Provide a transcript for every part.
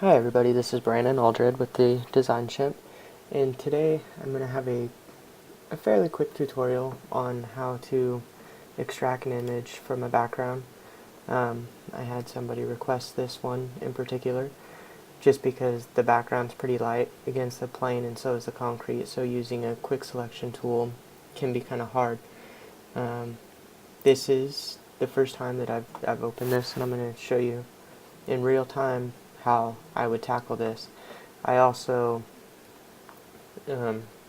Hi everybody, this is Brandon Aldred with the Design Chimp, and today I'm going to have a fairly quick tutorial on how to extract an image from a background. I had somebody request this one in particular just because the background's pretty light against the plane and so is the concrete, so using a quick selection tool can be kind of hard. This is the first time that I've opened this, and I'm going to show you in real time how I would tackle this. I also,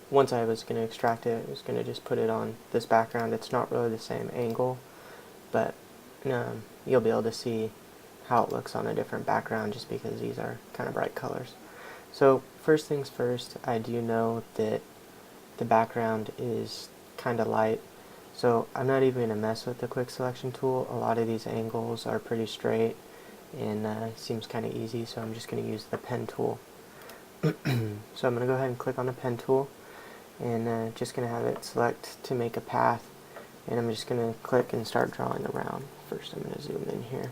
once I was going to extract it, I was going to just put it on this background. It's not really the same angle, but you'll be able to see how it looks on a different background just because these are kind of bright colors. So first things first, I do know that the background is kind of light, so I'm not even going to mess with the quick selection tool. A lot of these angles are pretty straight and seems kind of easy, so I'm just going to use the pen tool. So I'm going to go ahead and click on the pen tool, and just going to have it select to make a path, and I'm just going to click and start drawing around. First I'm going to zoom in here,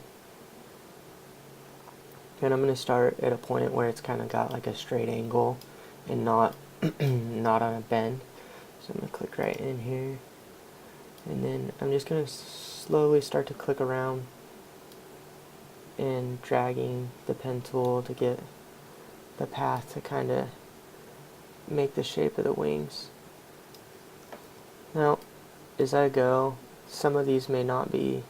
and I'm going to start at a point where it's kind of got like a straight angle and not not on a bend. So I'm going to click right in here, and then I'm just going to slowly start to click around and dragging the pen tool to get the path to kind of make the shape of the wings. Now, as I go, some of these may not be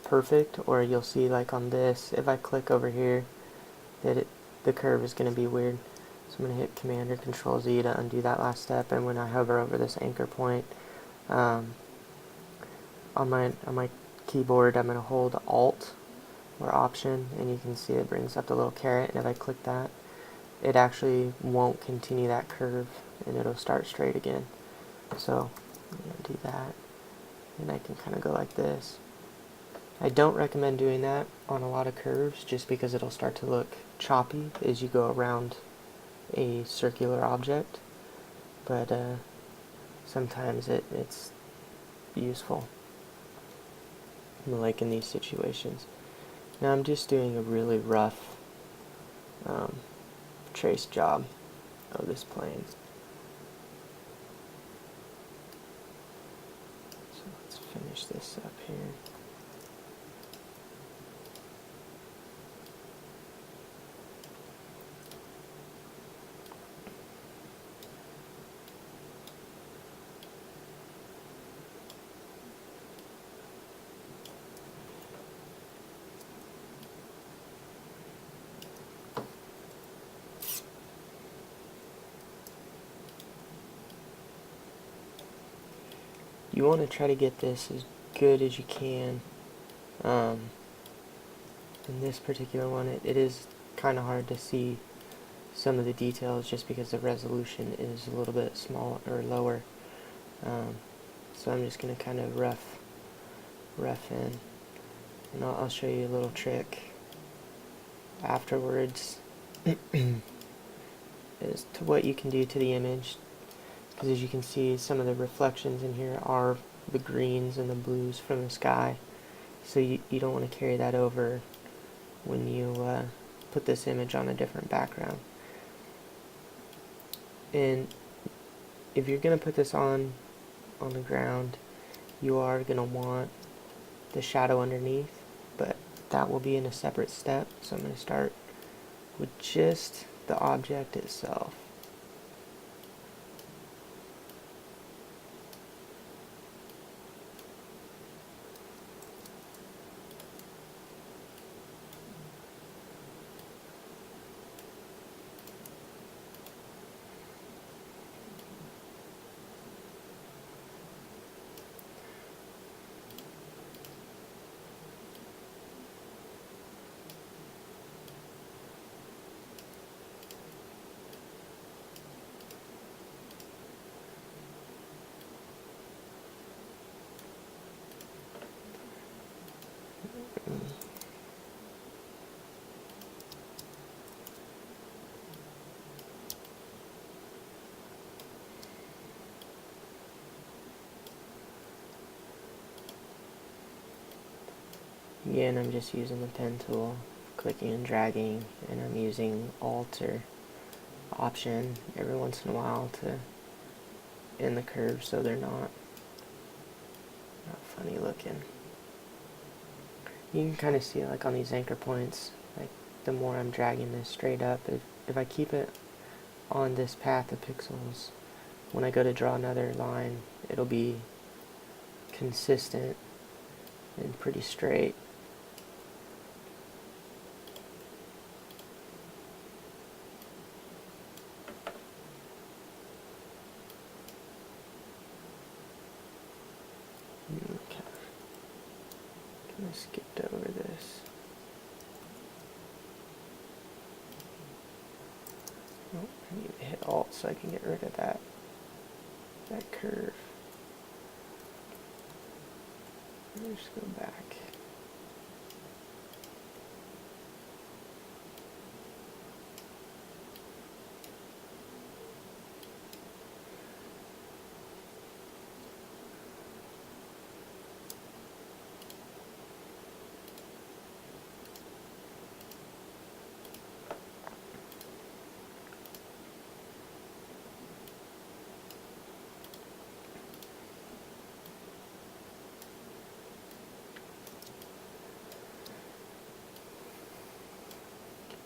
perfect, or you'll see like on this, if I click over here, that the curve is going to be weird. So I'm going to hit Command or Control Z to undo that last step, and when I hover over this anchor point, on my keyboard, I'm going to hold Alt or Option, and you can see it brings up the little caret, and if I click that, it actually won't continue that curve, and it'll start straight again. So I'm going to do that, and I can kind of go like this. I don't recommend doing that on a lot of curves just because it'll start to look choppy as you go around a circular object, but sometimes it's useful, like in these situations. Now I'm just doing a really rough trace job of this plane. So let's finish this up here. You want to try to get this as good as you can. In this particular one, it is kind of hard to see some of the details just because the resolution is a little bit small or lower. So I'm just going to kind of rough in, and I'll show you a little trick afterwards as to what you can do to the image, because as you can see, some of the reflections in here are the greens and the blues from the sky, so you don't want to carry that over when you put this image on a different background. And if you're going to put this on the ground, you are going to want the shadow underneath, but that will be in a separate step. So I'm going to start with just the object itself. Again, I'm just using the pen tool. clicking and dragging, and I'm using Alt or Option every once in a while to end the curves so they're not funny looking. You can kind of see like on these anchor points, like the more I'm dragging this straight up, if I keep it on this path of pixels, when I go to draw another line, it'll be consistent and pretty straight. Okay. I skipped over this. Oh, I need to hit Alt so I can get rid of that curve. Let's go back.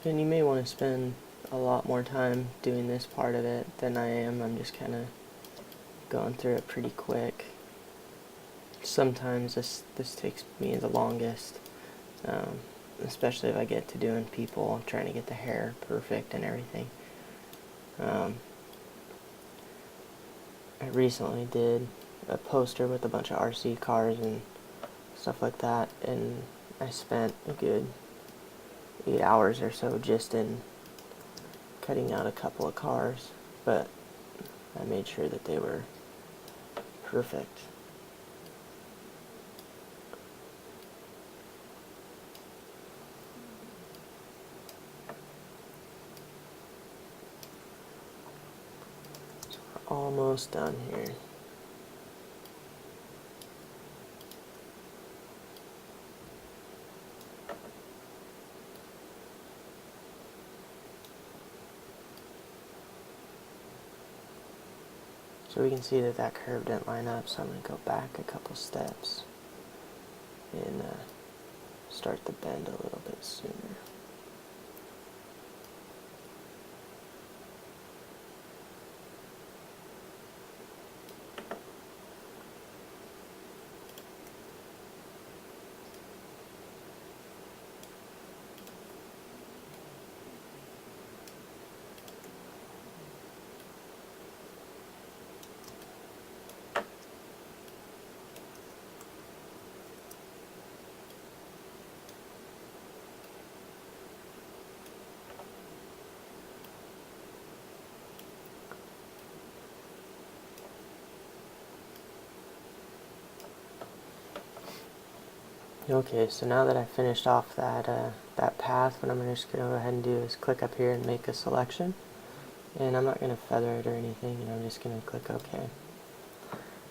And you may want to spend a lot more time doing this part of it than I am. I'm just kind of going through it pretty quick. Sometimes this takes me the longest, especially if I get to doing people. I'm trying to get the hair perfect and everything. I recently did a poster with a bunch of RC cars and stuff like that, and I spent a good 8 hours or so just in cutting out a couple of cars, but I made sure that they were perfect. So we're almost done here. So we can see that that curve didn't line up, so I'm going to go back a couple steps and start the bend a little bit sooner. Okay, so now that I've finished off that path, what I'm just going to go ahead and do is click up here and make a selection. And I'm not going to feather it or anything, and I'm just going to click OK.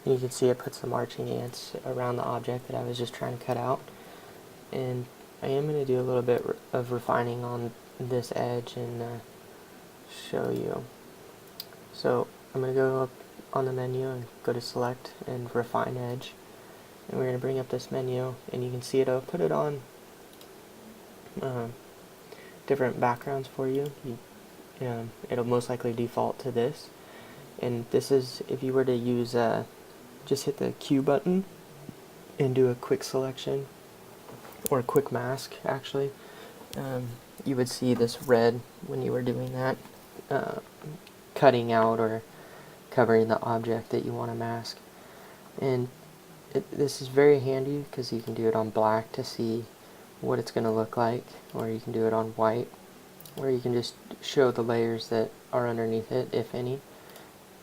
And you can see it puts the marching ants around the object that I was just trying to cut out. And I am going to do a little bit of refining on this edge and show you. So I'm going to go up on the menu and go to Select and Refine Edge. And we're going to bring up this menu, and you can see it'll put it on different backgrounds for you. It'll most likely default to this. And this is, if you were to use, just hit the Q button and do a quick selection, or a quick mask actually, you would see this red when you were doing that, cutting out or covering the object that you want to mask. And this is very handy because you can do it on black to see what it's going to look like, or you can do it on white, where you can just show the layers that are underneath it, if any.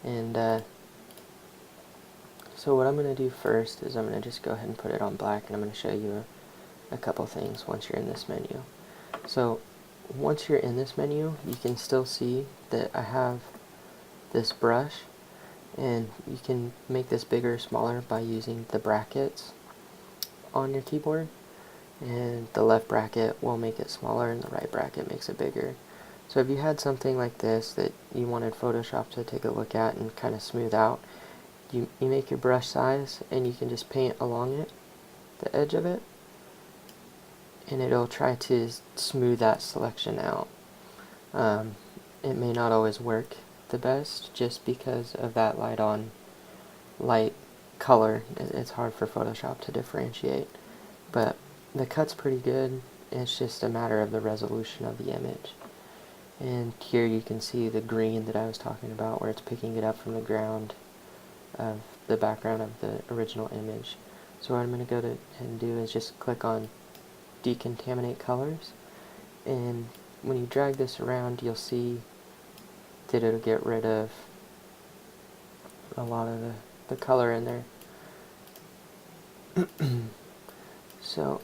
And so what I'm going to do first is I'm going to just go ahead and put it on black, and I'm going to show you a couple things once you're in this menu. So once you're in this menu, you can still see that I have this brush, and you can make this bigger or smaller by using the brackets on your keyboard. and the left bracket will make it smaller and the right bracket makes it bigger. So if you had something like this that you wanted Photoshop to take a look at and kind of smooth out, you make your brush size and you can just paint along it, the edge of it, and it'll try to smooth that selection out. It may not always work the best just because of that light color. It's hard for Photoshop to differentiate, but the cut's pretty good. It's just a matter of the resolution of the image. And here you can see the green that I was talking about, where it's picking it up from the ground of the background of the original image. So what I'm going to go ahead and do is just click on decontaminate colors, and when you drag this around, you'll see that it'll get rid of a lot of the color in there. So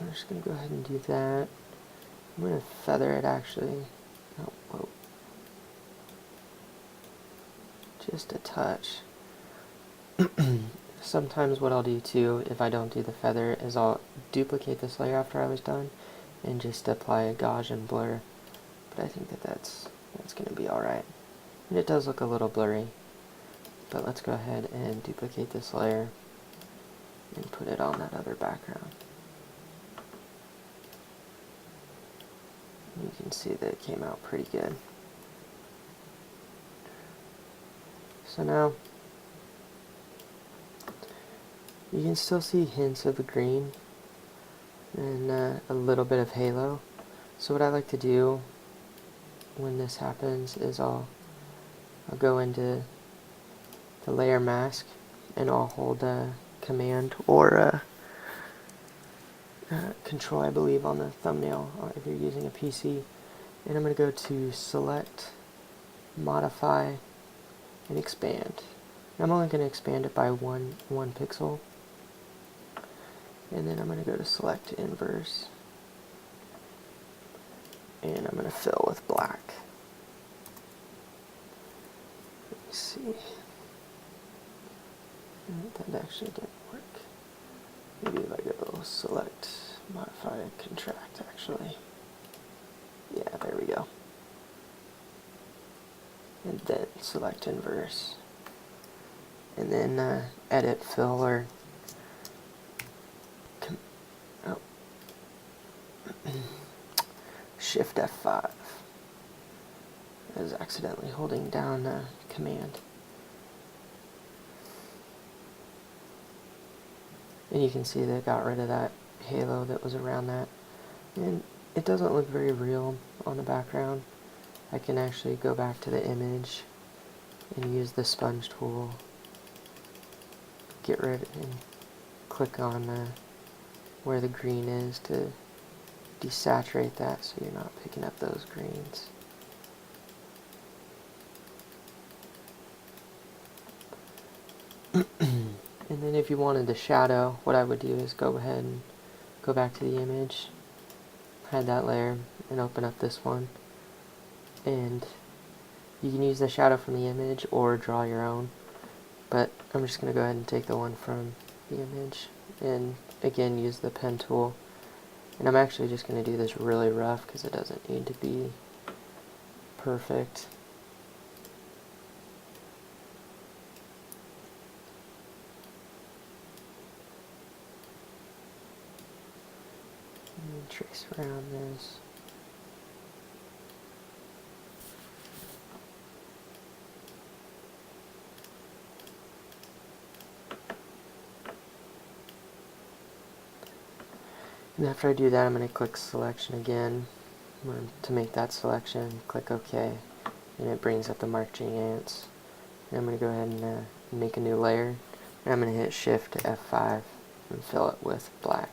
I'm just going to go ahead and do that. I'm going to feather it actually. Oh, whoa. Just a touch. Sometimes what I'll do too, if I don't do the feather, is I'll duplicate this layer after I was done and just apply a Gaussian blur. But I think that's going to be alright. And it does look a little blurry. But let's go ahead and duplicate this layer and put it on that other background. You can see that it came out pretty good. So now you can still see hints of the green and a little bit of halo. So what I like to do when this happens is I'll go into the layer mask and I'll hold Command or Control, I believe, on the thumbnail if you're using a PC. And I'm going to go to Select, Modify, and Expand. I'm only going to expand it by one pixel. And then I'm going to go to Select Inverse. And I'm going to fill with black. Let me see. That actually didn't work. Maybe if I go Select, Modify, Contract, actually. Yeah, there we go. And then Select Inverse. And then Edit, Fill, or Shift F5. I was accidentally holding down Command. And you can see that it got rid of that halo that was around that. And it doesn't look very real on the background. I can actually go back to the image and use the sponge tool, get rid and click on where the green is to desaturate that so you're not picking up those greens. And then if you wanted the shadow, what I would do is go ahead and go back to the image, hide that layer, and open up this one. And you can use the shadow from the image or draw your own. But I'm just going to go ahead and take the one from the image and again use the pen tool. And I'm actually just going to do this really rough because it doesn't need to be perfect. And trace around this. And after I do that, I'm going to click Selection again. To make that selection, click OK, and it brings up the marching ants. And I'm going to go ahead and make a new layer. And I'm going to hit Shift F5 and fill it with black.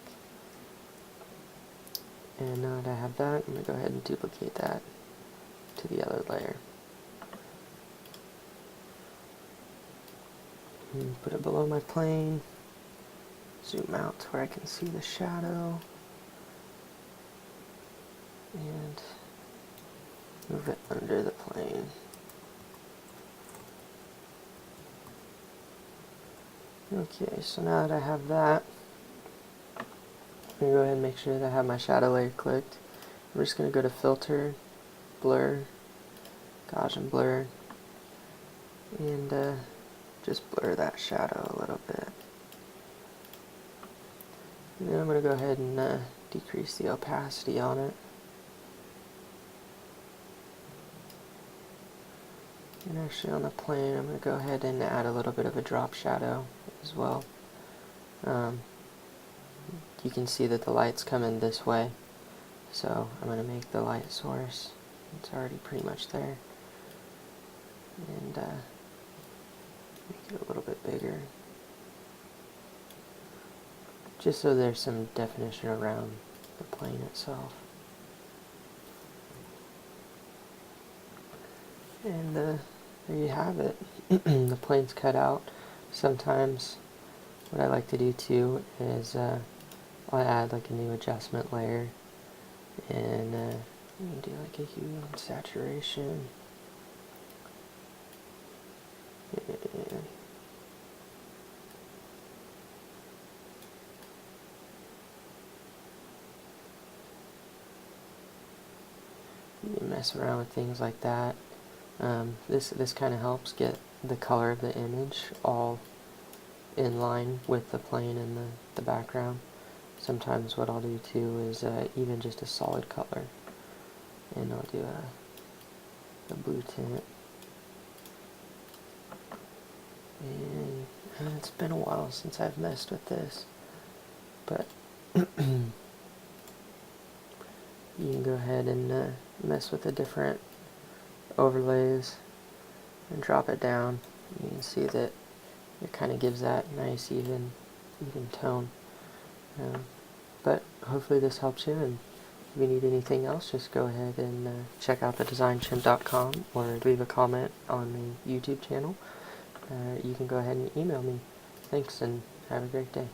And now that I have that, I'm going to go ahead and duplicate that to the other layer. And put it below my plane. Zoom out to where I can see the shadow. And move it under the plane. Okay, so now that I have that, I'm going to go ahead and make sure that I have my shadow layer clicked. I'm just going to go to Filter, Blur, Gaussian Blur, and just blur that shadow a little bit. And then I'm going to go ahead and decrease the opacity on it. And actually on the plane, I'm going to go ahead and add a little bit of a drop shadow as well. You can see that the light's coming this way, so I'm going to make the light source, it's already pretty much there, and make it a little bit bigger, just so there's some definition around the plane itself. And there you have it. The plane's cut out. Sometimes what I like to do too is I'll add like a new adjustment layer, and you can do like a hue and saturation. And you can mess around with things like that. This kind of helps get the color of the image all in line with the plane and the background. Sometimes what I'll do too is even just a solid color, and I'll do a blue tint. And it's been a while since I've messed with this, but you can go ahead and mess with the different overlays and drop it down. You can see that it kind of gives that nice even tone. But hopefully this helps you, and if you need anything else, just go ahead and check out the designchimp.com or leave a comment on the YouTube channel. You can go ahead and email me. Thanks, and have a great day.